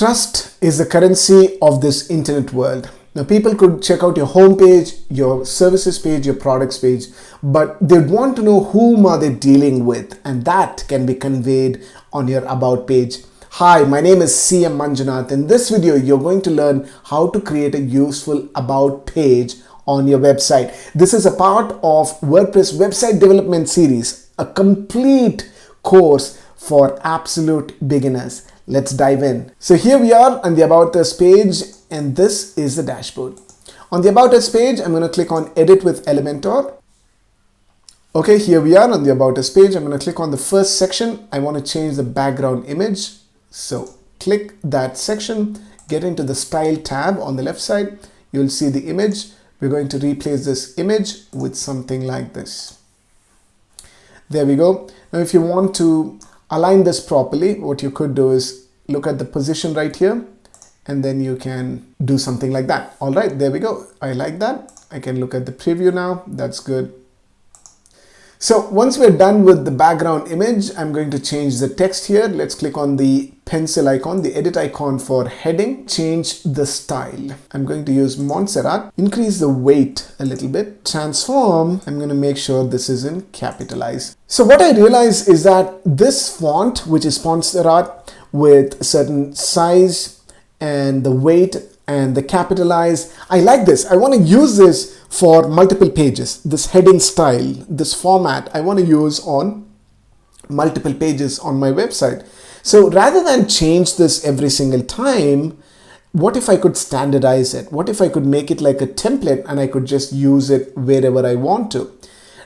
Trust is the currency of this internet world. Now, people could check out your homepage, your services page, your products page, but they'd want to know whom are they dealing with, and that can be conveyed on your About page. Hi, my name is CM Manjunath. In this video, you're going to learn how to create a useful About page on your website. This is a part of WordPress website development series, a complete course for absolute beginners. Let's dive in. So here we are on the About Us page, and this is the dashboard. On the About Us page, I'm going to click on Edit with Elementor. Okay, here we are on the About Us page. I'm going to click on the first section. I want to change the background image. So click that section, get into the Style tab on the left side. You'll see the image. We're going to replace this image with something like this. There we go. Now, if you want to align this properly, what you could do is look at the position right here, and then you can do something like that. All right, there we go. I like that. I can look at the preview now. That's good. So once we're done with the background image, I'm going to change the text here. Let's click on the pencil icon, the edit icon for heading, change the style. I'm going to use Montserrat, increase the weight a little bit, transform. I'm going to make sure this is in capitalized. So what I realize is that this font, which is Montserrat with certain size and the weight and the capitalize, I like this. I want to use this for multiple pages. This heading style, this format, I want to use on multiple pages on my website. So rather than change this every single time, what if I could standardize it? What if I could make it like a template and I could just use it wherever I want to?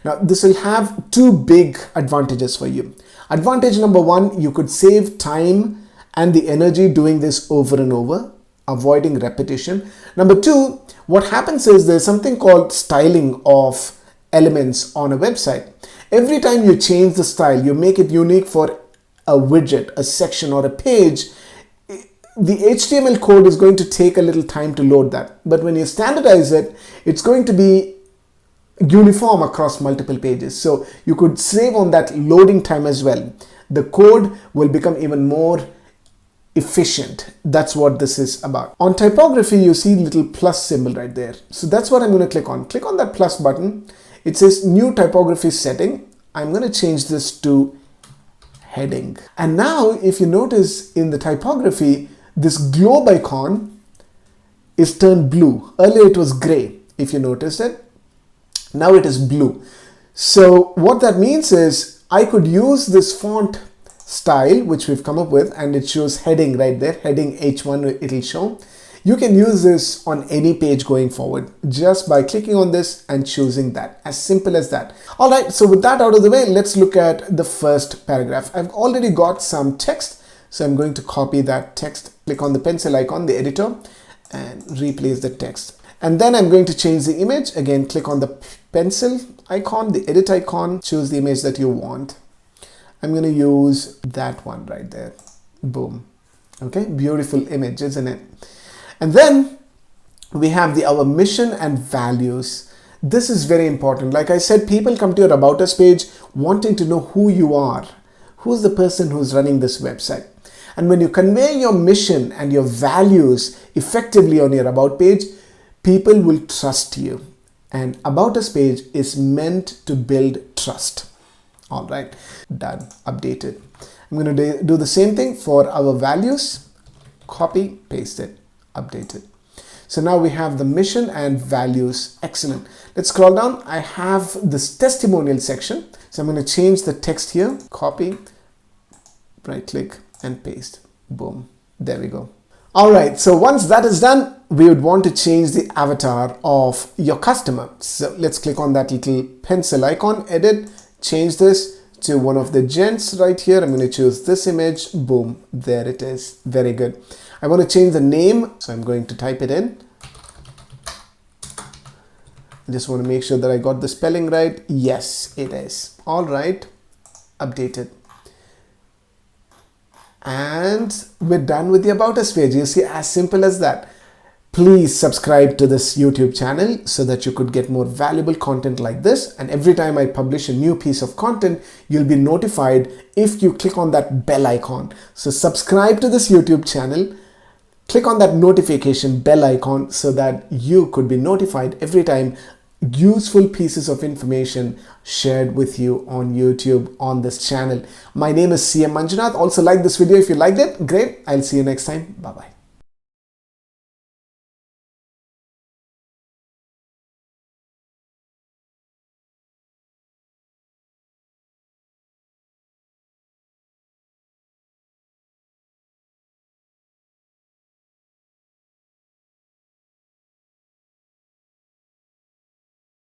Now, this will have two big advantages for you. Advantage number one, you could save time and the energy doing this over and over, avoiding repetition. Number two, what happens is there's something called styling of elements on a website. Every time you change the style, you make it unique for a widget, a section, or a page, the HTML code is going to take a little time to load that. But when you standardize it, it's going to be uniform across multiple pages. So you could save on that loading time as well. The code will become even more efficient. That's what this is about. On typography, you see little plus symbol right there. So that's what I'm going to click on. Click on that plus button. It says new typography setting. I'm going to change this to heading. And now if you notice in the typography, this globe icon is turned blue. Earlier it was gray, if you noticed it. Now it is blue. So what that means is I could use this font style which we've come up with, and it shows heading right there, heading H1 it'll show. You can use this on any page going forward just by clicking on this and choosing that. As simple as that. All right, so with that out of the way, let's look at the first paragraph. I've already got some text, so I'm going to copy that text. Click on the pencil icon, the editor, and replace the text. And then I'm going to change the image. Again, click on the pencil icon, the edit icon, choose the image that you want. I'm going to use that one right there. Boom. Okay, beautiful image, isn't it? And then we have our mission and values. This is very important. Like I said, people come to your About Us page wanting to know who you are. Who's the person who's running this website? And when you convey your mission and your values effectively on your About page, people will trust you. And About Us page is meant to build trust. All right, done, updated. I'm going to do the same thing for our values. Copy, paste it, update it. So now we have the mission and values. Excellent. Let's scroll down. I have this testimonial section. So I'm going to change the text here. Copy, right click and paste. Boom. There we go. All right. So once that is done, we would want to change the avatar of your customer. So let's click on that little pencil icon, edit. Change this to one of the gents right here. I'm going to choose this image. Boom. There it is. Very good. I want to change the name. So I'm going to type it in. I just want to make sure that I got the spelling right. Yes, it is. All right. Updated. And we're done with the About Us page. You see, as simple as that. Please subscribe to this YouTube channel so that you could get more valuable content like this. And every time I publish a new piece of content, you'll be notified if you click on that bell icon. So subscribe to this YouTube channel, Click on that notification bell icon so that you could be notified every time useful pieces of information shared with you on YouTube on this channel. My name is CM Manjunath. Also like this video if you liked it. Great. I'll see you next time. Bye-bye.